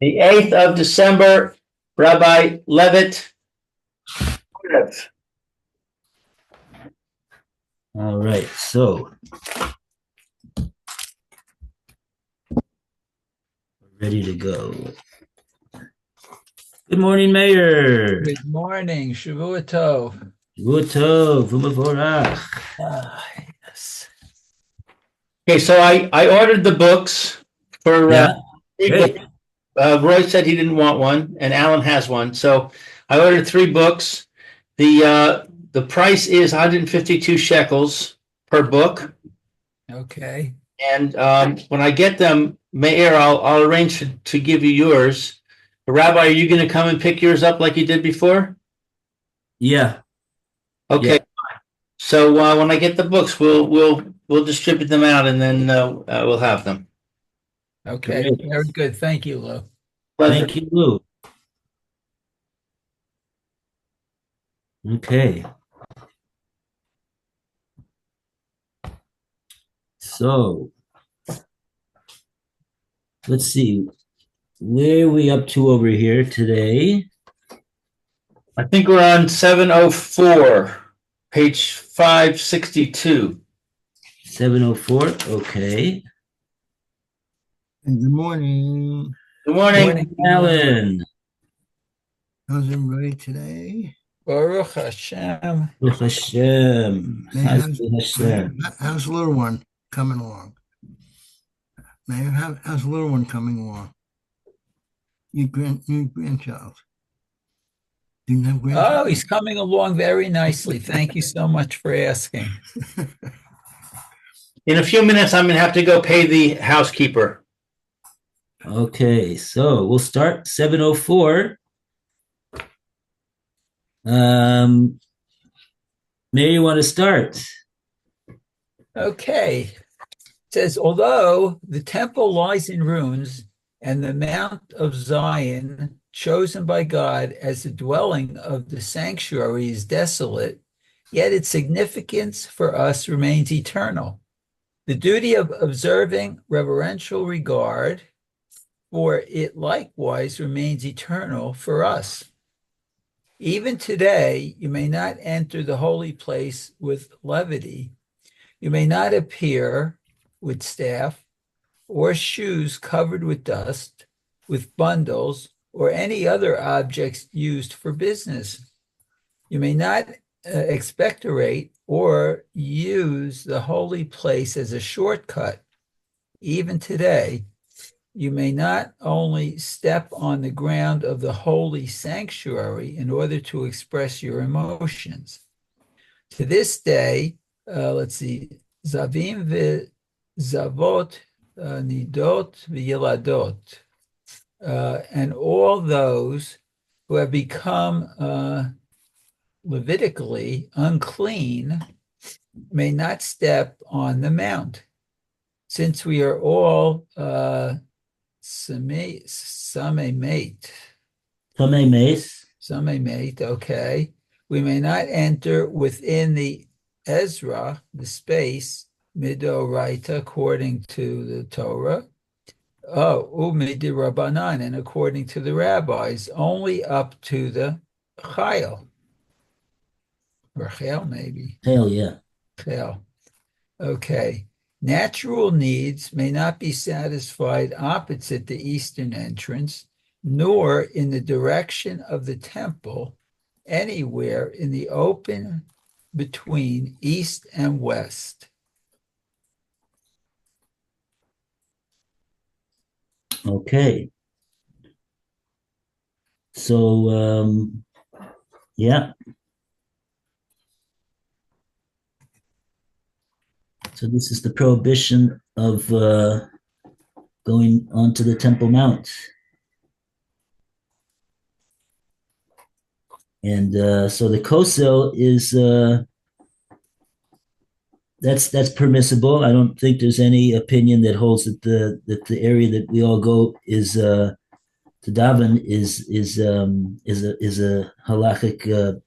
The 8th of December, Rabbi Levitt. Horeb. All right, so ready to go. Good morning, Mayor. Good morning, Shavua Tov. Shavua Tov, Umavorach. Yes. Okay, so I ordered the books for Yeah, three great. books. Roy said he didn't want one, and Alan has one. So I ordered 3 books. The price is 152 shekels per book. Okay. And when I get them, Meir, I'll arrange to give you yours. Rabbi, are you going to come and pick yours up like you did before? Yeah, Okay. yeah. So when I get the books, we'll distribute them out, and then we'll have them. Okay. Great. Very good. Thank you, Lou. Pleasure. Thank you, Lou. Okay. So let's see. Where are we up to over here today? I think we're on 704, page 562. 704. Okay. Good morning. Good morning. Morning. Alan. How's everybody today? Baruch Hashem. Baruch Hashem. Hey, how's the little one coming along? Mayor, how's the little one coming along? Your grandchild. Do you have grandchild? Oh, he's coming along very nicely. Thank you so much for asking. In a few minutes, I'm going to have to go pay the housekeeper. Okay, so we'll start 704. Mary, you want to start? Okay. It says, although the temple lies in ruins and the Mount of Zion, chosen by God as the dwelling of the sanctuary, is desolate, yet its significance for us remains eternal. The duty of observing reverential regard for it likewise remains eternal for us. Even today, you may not enter the holy place with levity. You may not appear with staff or shoes covered with dust, with bundles, or any other objects used for business. You may not expectorate or use the holy place as a shortcut. Even today, you may not only step on the ground of the holy sanctuary in order to express your emotions. To this day, let's see, Zavim v'zavot nidot v'yiladot, and all those who have become Levitically unclean may not step on the mount, since we are all samemate. Samemate, okay. We may not enter within the Ezra, the space, midoraita, according to the Torah. Midirabanan, and according to the rabbis, only up to the chayil. Or chayil, maybe. Hell yeah. Chayil. Okay. Natural needs may not be satisfied opposite the eastern entrance, nor in the direction of the temple, anywhere in the open between east and west. Okay. So, yeah. So this is the prohibition of going onto the Temple Mount. And so the kosel is that's permissible. I don't think there's any opinion that holds that the area that we all go is to daven is a halachic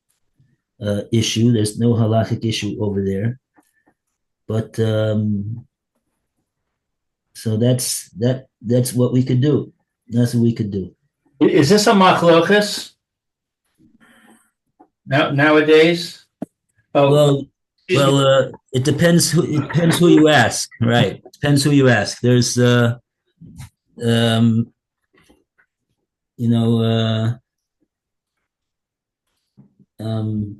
issue. There's no halachic issue over there. But so that's what we could do. That's what we could do. Is this a machlokas nowadays? Oh, Well, excuse me. it depends who you ask, right? Depends who you ask. There's um, you know, um,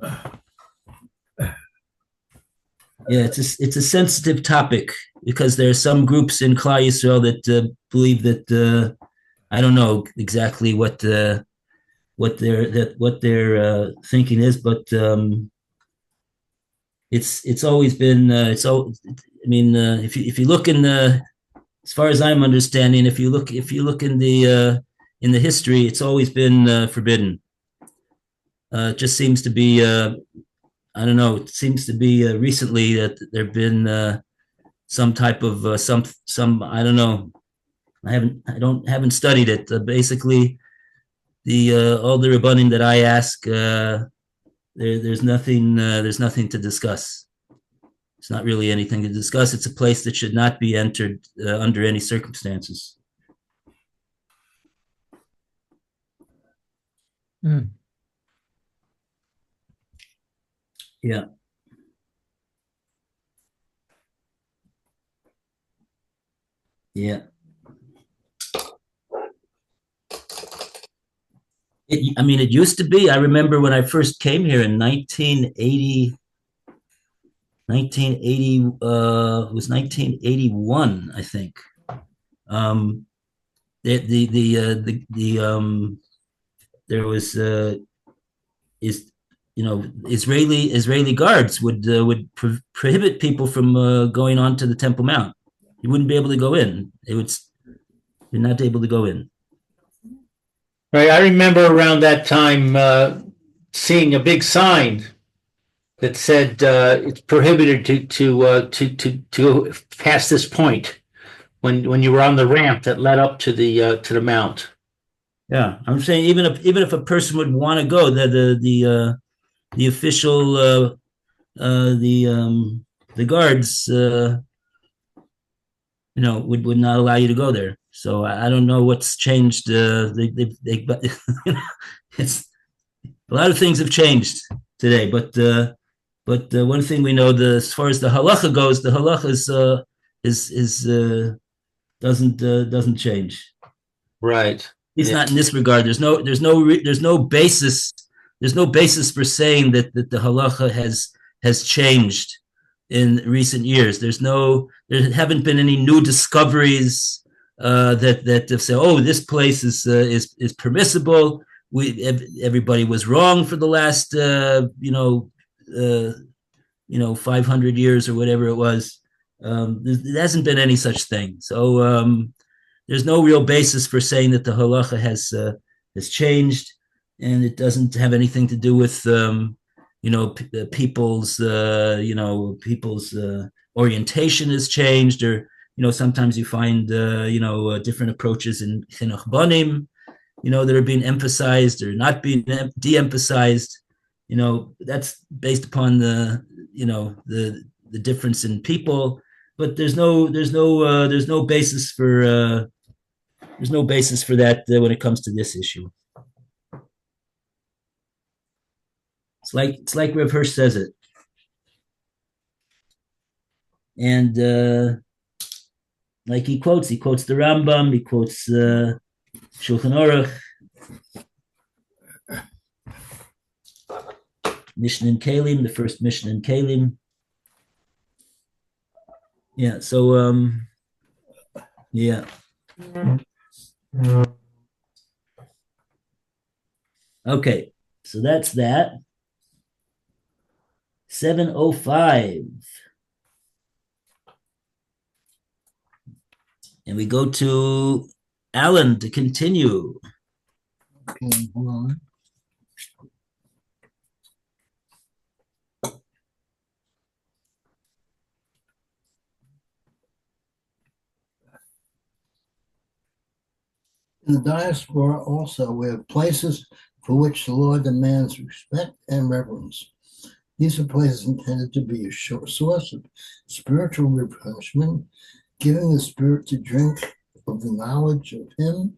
yeah, it's a sensitive topic because there are some groups in Klal Yisrael that believe that I don't know exactly what their thinking is, but it's always been I mean, if you look in the, as far as I'm understanding, if you look in the history, it's always been forbidden. It just seems to be I don't know. It seems to be recently that there've been some type of some I don't know. I haven't studied it. Basically, the all the rabbanim that I ask, there's nothing to discuss. It's not really anything to discuss. It's a place that should not be entered under any circumstances. Hmm. Yeah. Yeah. I mean, it used to be. I remember when I first came here in 1980. It was 1981, I think. There was is Israeli guards would prohibit people from going onto the Temple Mount. You wouldn't be able to go in. You're not able to go in. Right. I remember around that time seeing a big sign that said it's prohibited to pass this point when you were on the ramp that led up to the mount. Yeah, I'm saying even if a person would want to go, the official the guards would not allow you to go there. So I don't know what's changed. But it's a lot of things have changed today. But one thing we know, as far as the halacha goes, the halacha doesn't change. Right. It's Yeah. not in this regard. There's no basis. There's no basis for saying that the halacha has changed in recent years. There haven't been any new discoveries that say, oh, this place is permissible. Everybody was wrong for the last 500 years or whatever it was. There hasn't been any such thing. So there's no real basis for saying that the halacha has changed, and it doesn't have anything to do with people's orientation has changed, or sometimes you find different approaches in chinuch banim, that are being emphasized or not being de-emphasized. That's based upon the difference in people, but there's no basis for that when it comes to this issue. It's like Rev Hirsch says it, and like he quotes the Rambam, he quotes Shulchan Aruch, Mishnah in Kalim, the first Mishnah in Kalim. Yeah. So yeah. Okay. So that's that. 7:05. And we go to Alan to continue. Okay, hold on. In the diaspora also, we have places for which the law demands respect and reverence. These are places intended to be a source of spiritual replenishment, giving the spirit to drink of the knowledge of Him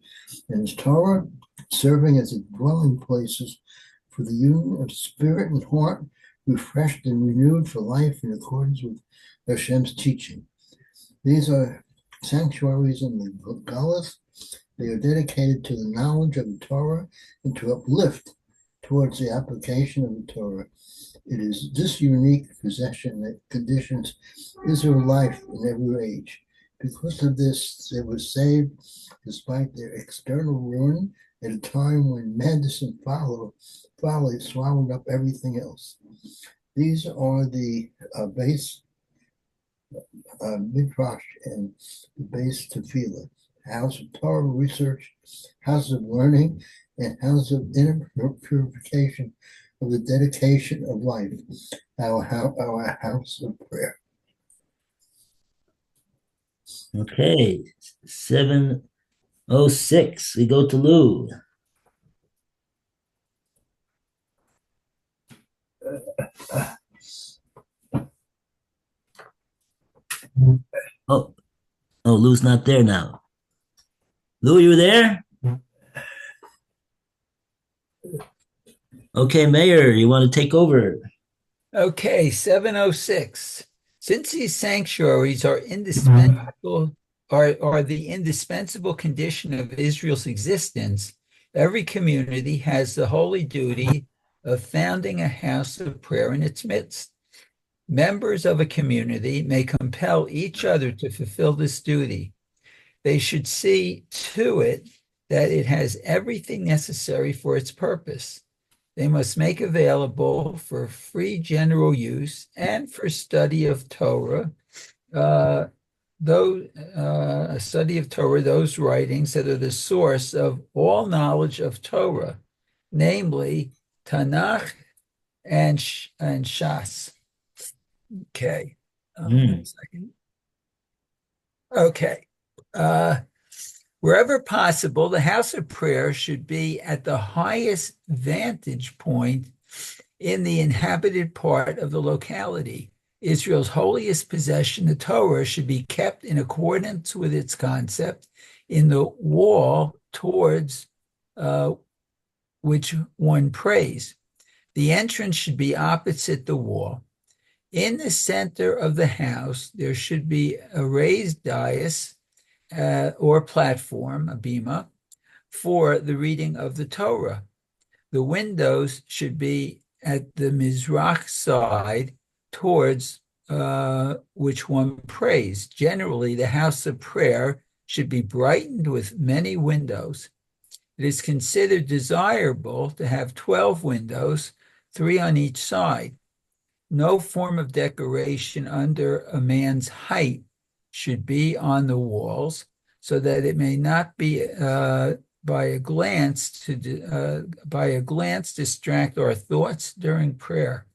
and His Torah, serving as dwelling places for the union of spirit and heart, refreshed and renewed for life in accordance with Hashem's teaching. These are sanctuaries in the Galus. They are dedicated to the knowledge of the Torah and to uplift towards the application of the Torah. It is this unique possession that conditions Israel's life in every age. Because of this, they were saved despite their external ruin at a time when madness and folly swallowed up everything else. These are the base midrash and the base tefillah, house of Torah research, house of learning, and house of inner purification of the dedication of life, our house of prayer. Okay, 706. We go to Lou. Oh, Lou's not there now. Lou, you there? Okay, Mayor, you want to take over? Okay, 706. Since these sanctuaries are indispensable, are the indispensable condition of Israel's existence, every community has the holy duty of founding a house of prayer in its midst. Members of a community may compel each other to fulfill this duty. They should see to it that it has everything necessary for its purpose. They must make available for free general use and for study of Torah, a study of Torah, those writings that are the source of all knowledge of Torah, namely Tanakh and Shas. Okay. 1 second. Okay. Wherever possible, the house of prayer should be at the highest vantage point in the inhabited part of the locality. Israel's holiest possession, the Torah, should be kept in accordance with its concept in the wall towards which one prays. The entrance should be opposite the wall. In the center of the house, there should be a raised dais or platform, a bima, for the reading of the Torah. The windows should be at the Mizrach side towards which one prays. Generally, the house of prayer should be brightened with many windows. It is considered desirable to have 12 windows, 3 on each side. No form of decoration under a man's height should be on the walls, so that it may not be by a glance distract our thoughts during prayer.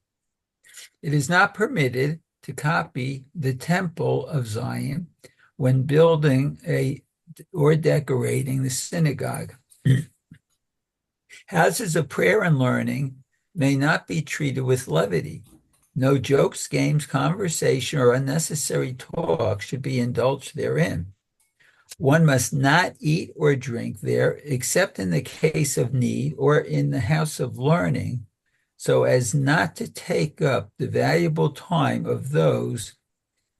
It is not permitted to copy the temple of Zion when building or decorating the synagogue. Houses of prayer and learning may not be treated with levity. No jokes, games, conversation, or unnecessary talk should be indulged therein. One must not eat or drink there except in the case of need or in the house of learning, so as not to take up the valuable time of those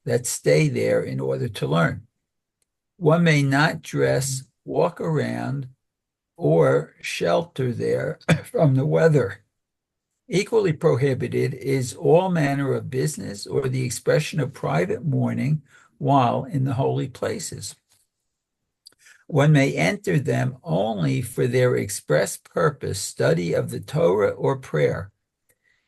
that stay there in order to learn. One may not dress, walk around, or shelter there from the weather. Equally prohibited is all manner of business or the expression of private mourning while in the holy places. One may enter them only for their express purpose, study of the Torah or prayer.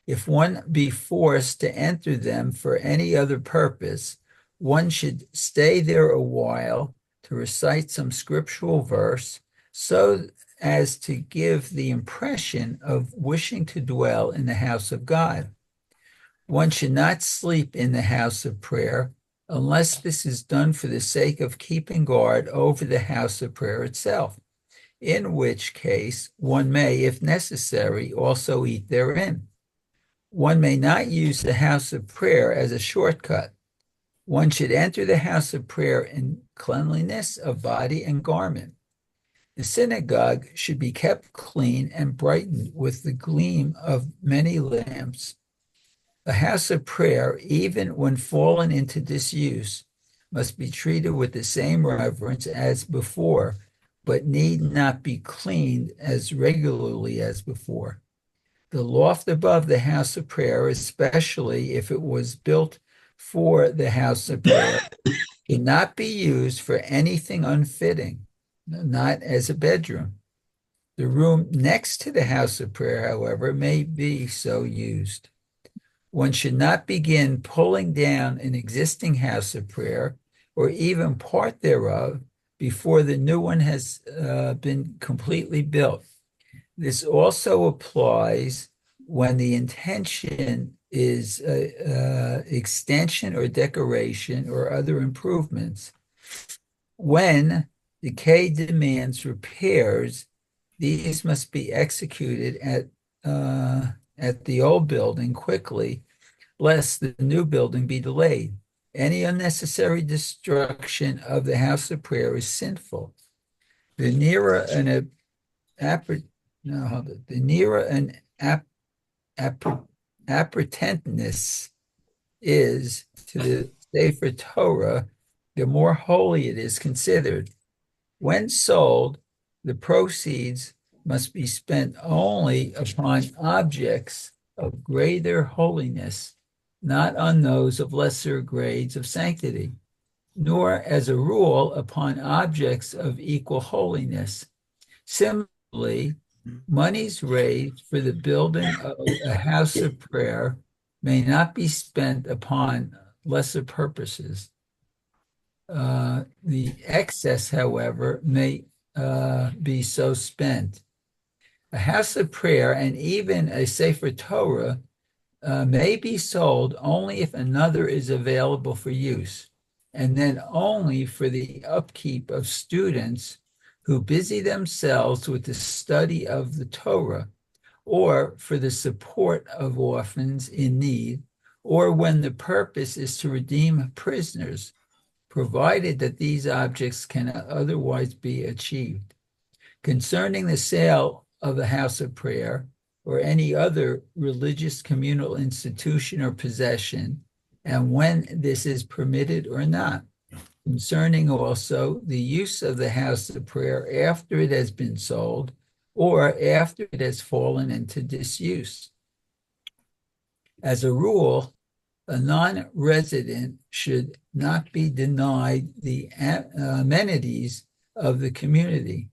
If one be forced to enter them for any other purpose, one should stay there a while to recite some scriptural verse, so as to give the impression of wishing to dwell in the house of God. One should not sleep in the house of prayer unless this is done for the sake of keeping guard over the house of prayer itself, in which case one may, if necessary, also eat therein. One may not use the house of prayer as a shortcut. One should enter the house of prayer in cleanliness of body and garment. The synagogue should be kept clean and brightened with the gleam of many lamps. A house of prayer, even when fallen into disuse, must be treated with the same reverence as before, but need not be cleaned as regularly as before. The loft above the house of prayer, especially if it was built for the house of prayer, should not be used for anything unfitting, not as a bedroom. The room next to the house of prayer, however, may be so used. One should not begin pulling down an existing house of prayer or even part thereof before the new one has been completely built. This also applies when the intention is extension or decoration or other improvements. When decay demands repairs, these must be executed at the old building quickly, lest the new building be delayed. Any unnecessary destruction of the house of prayer is sinful. The nearer an appurtenance is to the Sefer Torah, the more holy it is considered. When sold, the proceeds must be spent only upon objects of greater holiness, not on those of lesser grades of sanctity, nor as a rule upon objects of equal holiness. Similarly, monies raised for the building of a house of prayer may not be spent upon lesser purposes. The excess, however, may be so spent. A house of prayer and even a Sefer Torah may be sold only if another is available for use, and then only for the upkeep of students who busy themselves with the study of the Torah, or for the support of orphans in need, or when the purpose is to redeem prisoners, provided that these objects can otherwise be achieved. Concerning the sale of the house of prayer or any other religious communal institution or possession, and when this is permitted or not. Concerning also the use of the house of prayer after it has been sold or after it has fallen into disuse. As a rule, a non-resident should not be denied the amenities of the community.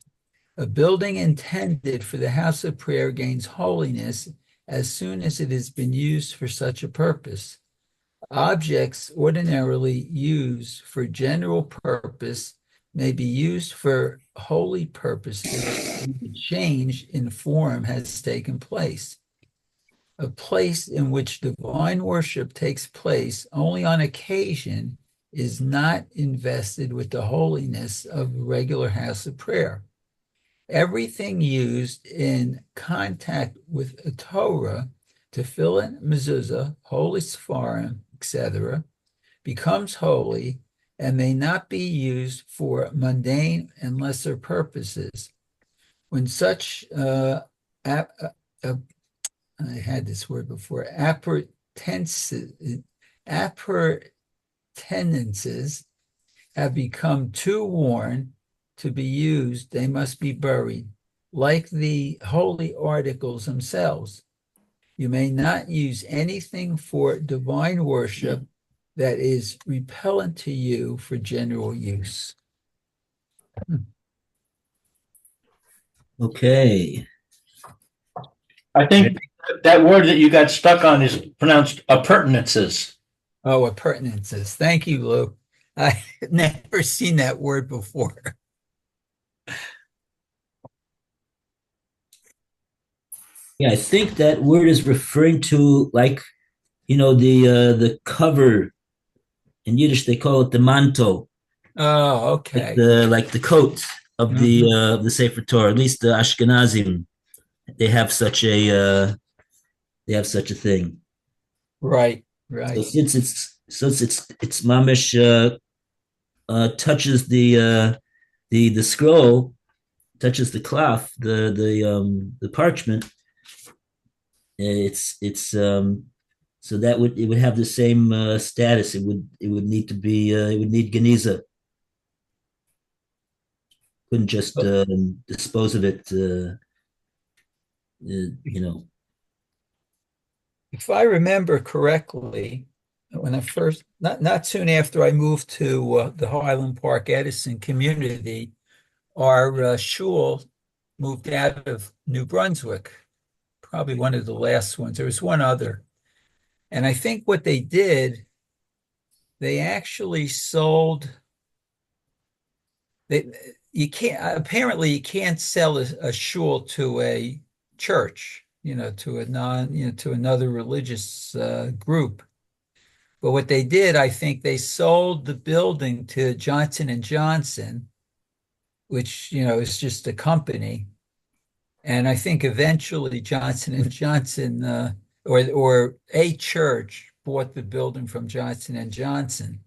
A building intended for the house of prayer gains holiness as soon as it has been used for such a purpose. Objects ordinarily used for general purpose may be used for holy purposes when a change in form has taken place. A place in which divine worship takes place only on occasion is not invested with the holiness of a regular house of prayer. Everything used in contact with a Torah, tefillin, mezuzah, holy sefarim, etc., becomes holy and may not be used for mundane and lesser purposes. When such I had this word before, appurtenances have become too worn to be used, they must be buried, like the holy articles themselves. You may not use anything for divine worship that is repellent to you for general use. Okay. I think that word that you got stuck on is pronounced appurtenances. Oh, appurtenances. Thank you, Lou. I never seen that word before. Yeah, I think that word is referring to, like, the cover. In Yiddish they call it the manto, Oh, okay. like the coat of the Sefer Torah. At least the Ashkenazim, they have such a thing. Right, So right. since it's mamish touches the scroll, touches the cloth, the parchment. It's so that it would have the same status. It would need to be it would need Geniza. Couldn't just dispose of it. You know. If I remember correctly, when I first, not soon after I moved to the Highland Park Edison community, our shul moved out of New Brunswick, probably one of the last ones. There was one other. And I think what they did, they actually sold, you can't sell a shul to a church, to another religious group. But what they did, I think they sold the building to Johnson and Johnson, which, is just a company. And I think eventually Johnson and Johnson or a church bought the building from Johnson and Johnson.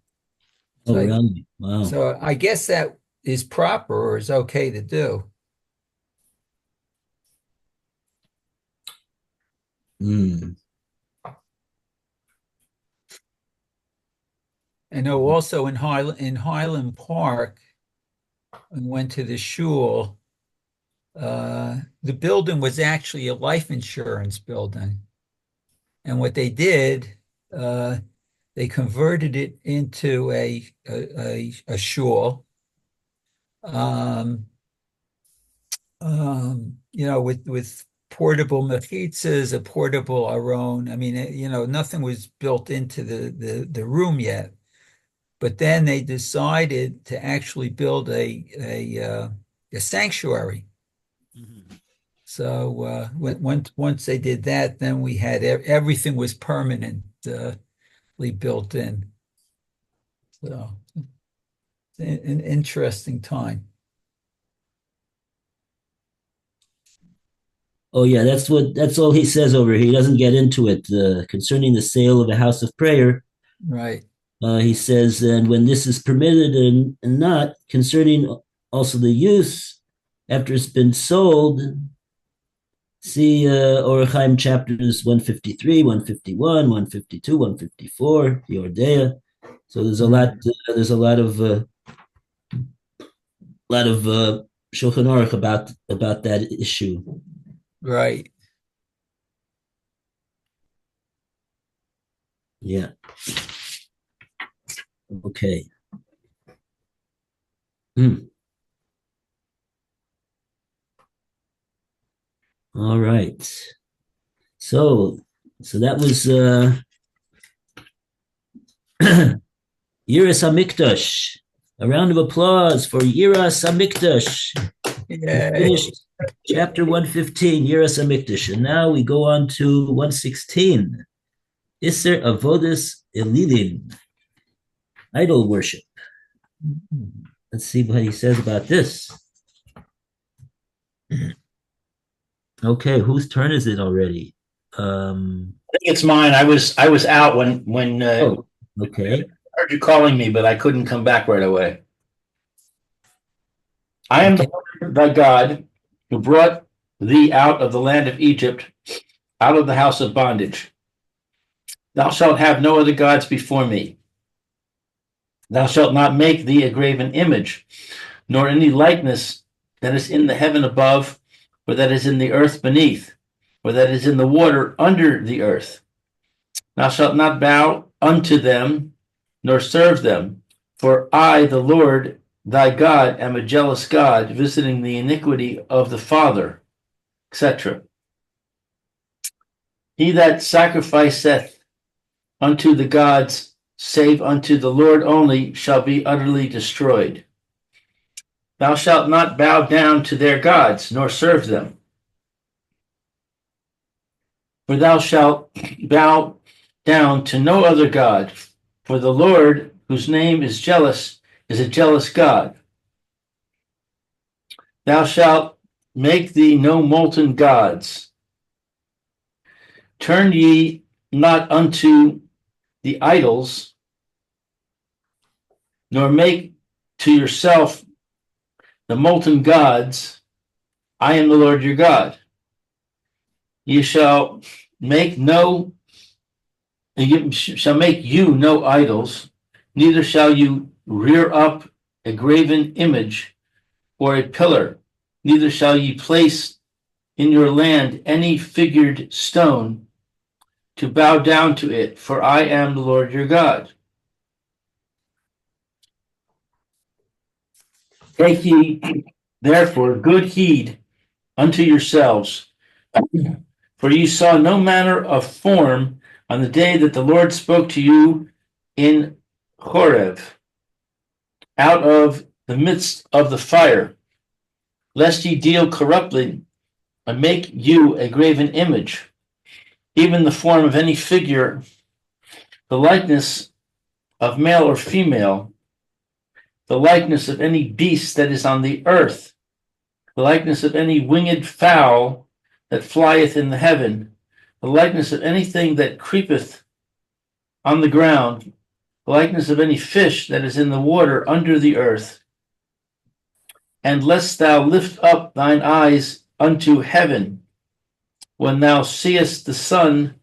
Oh, really? Wow. So I guess that is proper or is okay to do. Mm. I know also in Highland Park, and went to the shul. The building was actually a life insurance building, and what they did, they converted it into a shul. With portable mechitzas, a portable aron. I mean, nothing was built into the room yet. But then they decided to actually build a sanctuary. Mm-hmm. So once they did that, then we had everything was permanently built in. So an interesting time. Oh yeah, that's all he says over here. He doesn't get into it concerning the sale of a house of prayer. Right. He says, and when this is permitted and not, concerning also the use after it's been sold, see Orach Chaim chapters 153, 151, 152, 154, the Ordea. So there's a lot of Shulchan Aruch about that issue. Right. Yeah. Okay. All right. So that was Yiras HaMikdash. A round of applause for Yiras HaMikdash. Finished chapter 115, Yiras HaMikdash. And now we go on to 116, Isser Avodas Elilim, idol worship. Let's see what he says about this. Okay, whose turn is it already? I think it's mine. I was out when okay. I heard you calling me, but I couldn't come back right away. I am the Lord thy God who brought thee out of the land of Egypt, out of the house of bondage. Thou shalt have no other gods before me. Thou shalt not make thee a graven image, nor any likeness that is in the heaven above, or that is in the earth beneath, or that is in the water under the earth. Thou shalt not bow unto them, nor serve them, for I, the Lord thy God, am a jealous God, visiting the iniquity of the father, etc. He that sacrificeth unto the gods, save unto the Lord only, shall be utterly destroyed. Thou shalt not bow down to their gods, nor serve them. For thou shalt bow down to no other God, for the Lord, whose name is jealous, is a jealous God. Thou shalt make thee no molten gods. Turn ye not unto the idols nor make to yourself the molten gods. I am the Lord your God. You shall make you no idols, neither shall you rear up a graven image or a pillar, neither shall ye place in your land any figured stone to bow down to it, for I am the Lord your God. Take ye therefore good heed unto yourselves, for ye saw no manner of form on the day that the Lord spoke to you in Horeb, out of the midst of the fire, lest ye deal corruptly and make you a graven image, even the form of any figure, the likeness of male or female, the likeness of any beast that is on the earth, the likeness of any winged fowl that flieth in the heaven, the likeness of anything that creepeth on the ground, the likeness of any fish that is in the water under the earth. And lest thou lift up thine eyes unto heaven, when thou seest the sun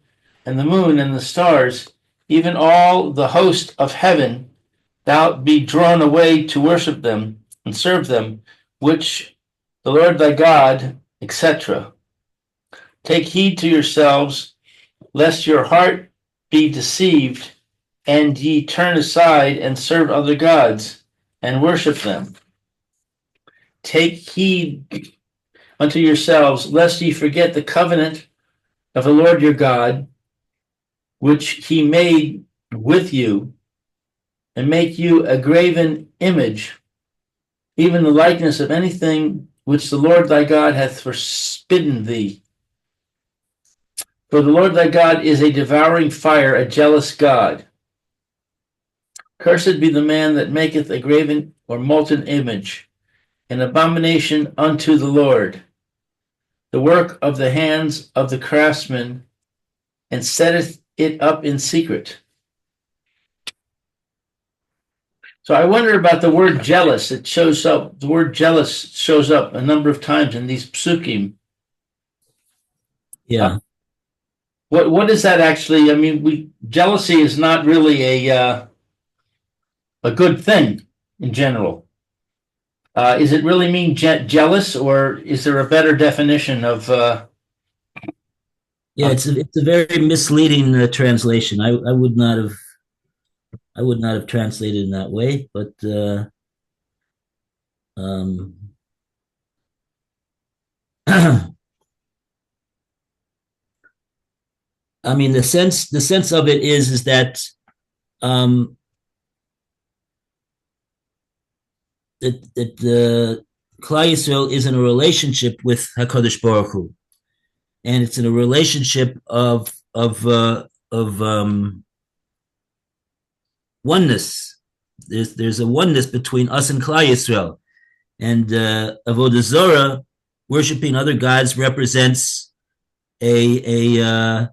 and the moon and the stars, even all the host of heaven, thou be drawn away to worship them and serve them, which the Lord thy God, etc. Take heed to yourselves, lest your heart be deceived, and ye turn aside and serve other gods, and worship them. Take heed unto yourselves, lest ye forget the covenant of the Lord your God, which he made with you, and make you a graven image, even the likeness of anything which the Lord thy God hath forbidden thee. For the Lord thy God is a devouring fire, a jealous God. Cursed be the man that maketh a graven or molten image, an abomination unto the Lord, the work of the hands of the craftsman, and setteth it up in secret. So I wonder about the word jealous. It shows up, the word jealous shows up a number of times in these psukim. Yeah. What is that actually? I mean, jealousy is not really a good thing in general. Is it really mean jealous, or is there a better definition of? Yeah, it's a very misleading translation. I would not have translated in that way, but I mean the sense of it is that um, that the Klal Yisrael is in a relationship with Hakadosh Baruch Hu, and it's in a relationship of oneness. There's a oneness between us and Klal Yisrael, and Avodah Zorah, worshiping other gods, represents a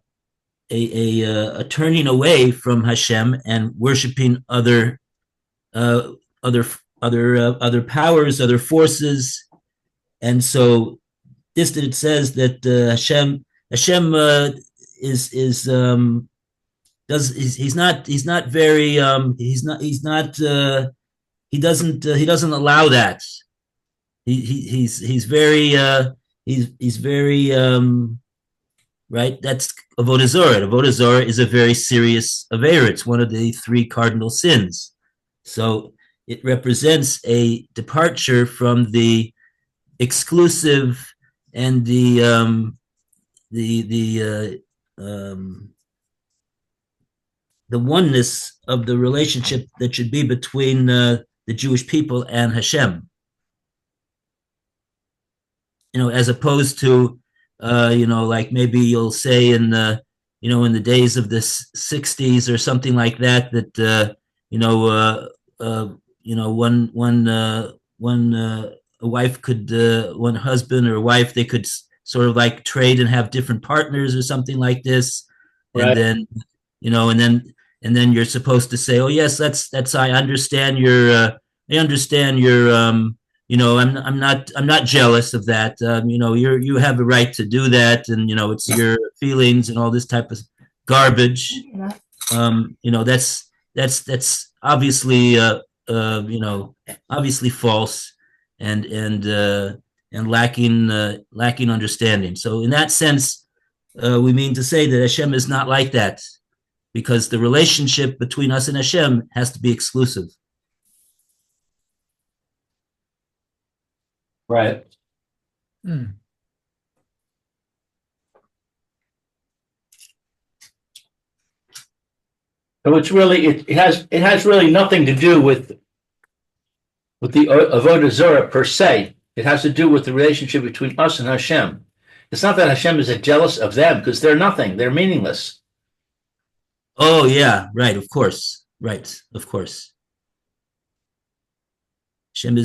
turning away from Hashem and worshiping other powers, other forces, and so this that it says that Hashem is he doesn't allow that. He's very right. That's Avodah Zorah. Avodah Zorah is a very serious avera. It's one of the 3 cardinal sins. So it represents a departure from the exclusive and the oneness of the relationship that should be between the Jewish people and Hashem. As opposed to like maybe you'll say in the in the days of the 60s or something like that, one a wife could one husband or wife, they could sort of like trade and have different partners or something like this. Right. And then and then you're supposed to say, "Oh yes, that's I understand your I'm not jealous of that. You have a right to do that, and it's your feelings and all this type of garbage. That's obviously obviously false and lacking understanding. So in that sense, we mean to say that Hashem is not like that, because the relationship between us and Hashem has to be exclusive. Right. Hmm. So it's really it has really nothing to do with the Avodah Zarah per se. It has to do with the relationship between us and Hashem. It's not that Hashem is jealous of them, because they're nothing. They're meaningless. Oh yeah, right. Of course, right. Of course. Hashem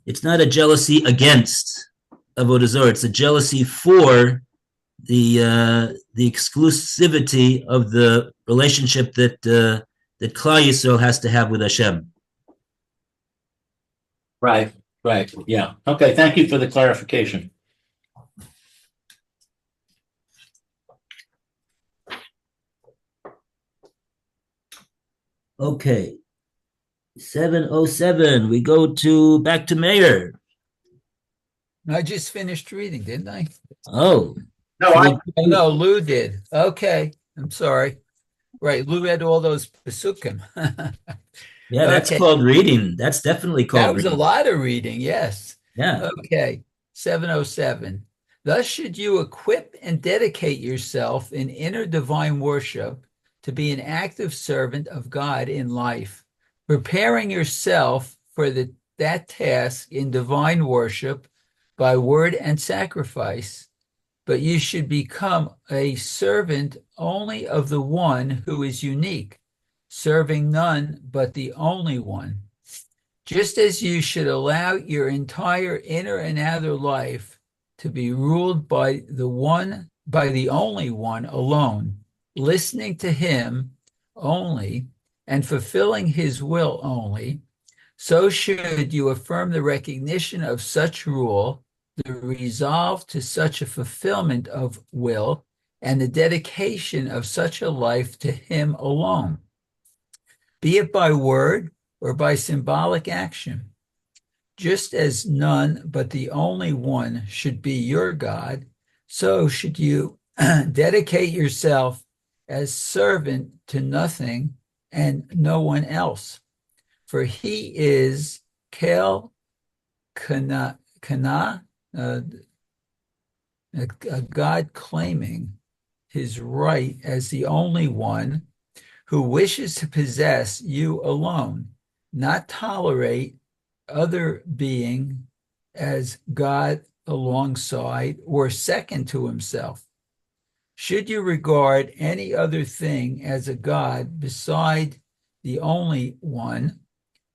it's not a jealousy against Avodah Zarah. It's a jealousy for the exclusivity of the relationship that Klal Yisrael has to have with Hashem. Right. Right. Yeah. Okay. Thank you for the clarification. Okay. 707. We go back to Mayor. I just finished reading, didn't I? Oh. No, Oh, no, Lou did. Okay. I'm sorry. Right. Lou read all those Pesukim. Yeah, that's Okay. called reading. That's definitely That called was reading. a lot of reading. Yes. Yeah. Okay. 707. Thus should you equip and dedicate yourself in inner divine worship to be an active servant of God in life, preparing yourself for that task in divine worship by word and sacrifice. But you should become a servant only of the one who is unique, serving none but the only one. Just as you should allow your entire inner and outer life to be ruled by the only one alone, listening to him only and fulfilling his will only, so should you affirm the recognition of such rule, the resolve to such a fulfillment of will, and the dedication of such a life to him alone, be it by word or by symbolic action. Just as none but the only one should be your God, so should you dedicate yourself as servant to nothing and no one else. For he is Kel Kana, a God claiming his right as the only one who wishes to possess you alone, not tolerate other being as God alongside or second to himself. Should you regard any other thing as a God beside the only one,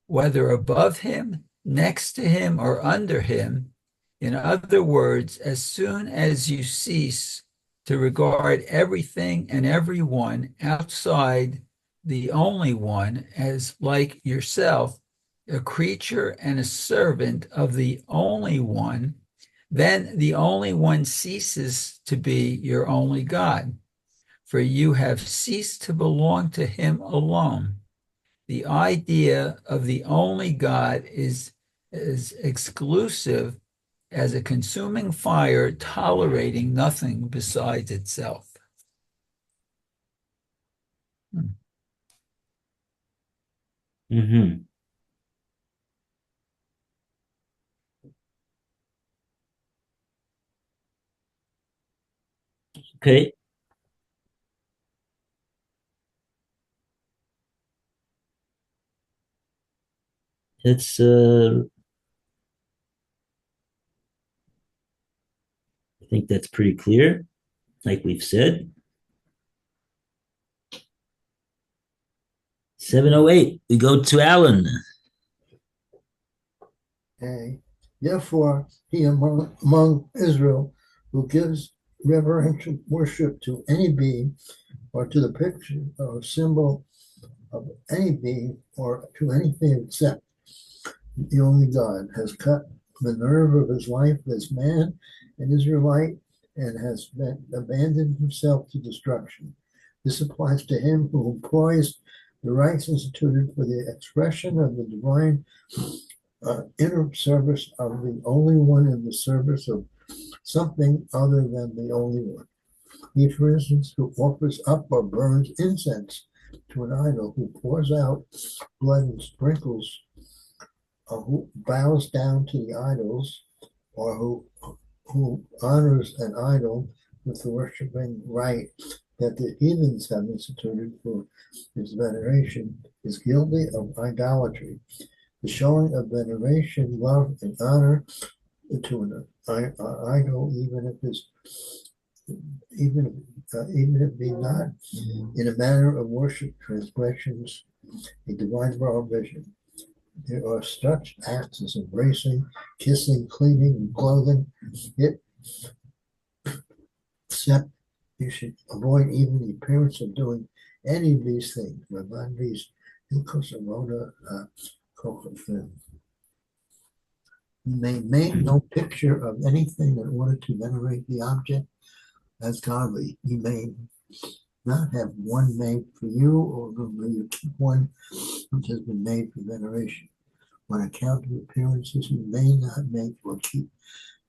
whether above him, next to him, or under him, in other words, as soon as you cease to regard everything and everyone outside the only one as like yourself, a creature and a servant of the only one, then the only one ceases to be your only God, for you have ceased to belong to him alone. The idea of the only God is as exclusive as a consuming fire tolerating nothing besides itself. Mm-hmm. Okay. It's I think that's pretty clear, like we've said. 708, we go to Alan. Okay. Therefore, he among Israel who gives reverential worship to any being or to the picture or symbol of any being or to anything except the only God, has cut the nerve of his life as man and Israelite and has abandoned himself to destruction. This applies to him who employs the rites instituted for the expression of the divine inner service of the only one in the service of something other than the only one. He, for instance, who offers up or burns incense to an idol, who pours out blood and sprinkles, or who bows down to the idols, or who honors an idol with the worshiping rite that the heathens have instituted for his veneration, is guilty of idolatry. The showing of veneration, love, and honor to an idol, even if be not in a manner of worship, transgressions a divine prohibition. There are such acts as embracing, kissing, cleaning, and clothing. Except you should avoid even the appearance of doing any of these things. You may make no picture of anything in order to venerate the object as godly. You may not have one made for you, or may you keep one which has been made for veneration. On account of appearances, you may not make or keep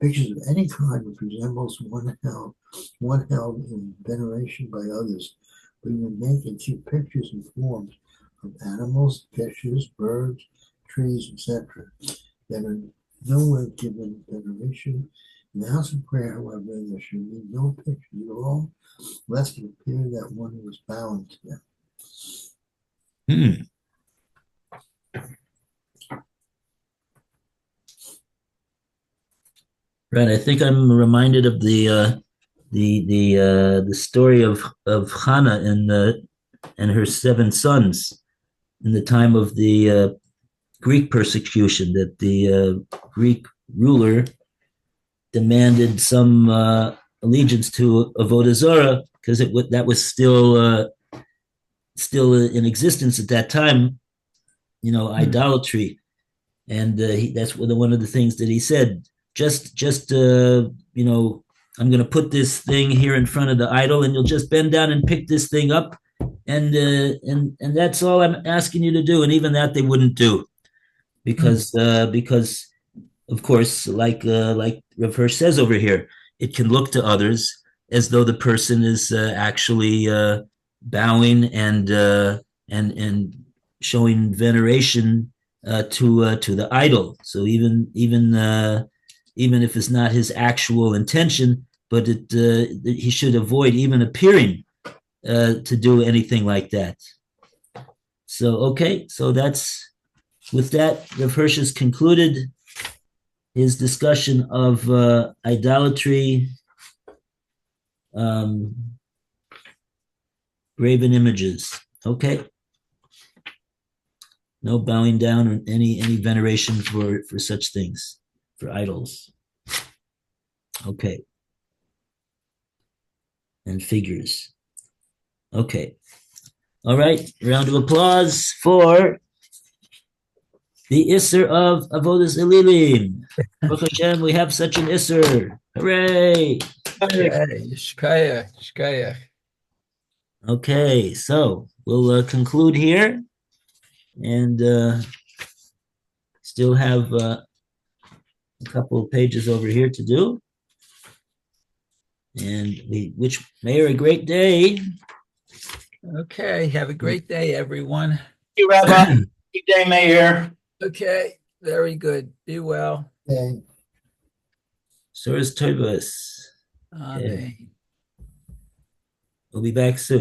pictures of any kind which resembles one held in veneration by others, but you may make and keep pictures and forms of animals, fishes, birds, trees, etc., that are nowhere given veneration. In the house of prayer, however, there should be no pictures at all, lest it appear that one was bowing to them. Right. I think I'm reminded of the story of Hannah and her 7 sons in the time of the Greek persecution, that the Greek ruler demanded some allegiance to Avodah Zarah because that was still in existence at that time, idolatry. And that's one of the things that he said. I'm going to put this thing here in front of the idol, and you'll just bend down and pick this thing up, and that's all I'm asking you to do. And even that they wouldn't do, because of course, like Rav Hirsch says over here, it can look to others as though the person is actually bowing and showing veneration to the idol. So even if it's not his actual intention, but he should avoid even appearing to do anything like that. So that's with that. Rav Hirsch has concluded his discussion of idolatry, graven images. Okay. No bowing down or any veneration for such things, for idols. Okay. And figures. Okay. All right. Round of applause for the Isser of Avodas Elilim. Baruch Hashem, we have such an Isser. Hooray! Shkaya. Okay, so we'll conclude here, and still have a couple of pages over here to do. And we wish Mayor a great day. Okay, have a great day, everyone. Thank you, Rabbi. Good day, Mayor. Okay, very good. Be well. Okay. Soros Tovos. Amen. We'll be back soon.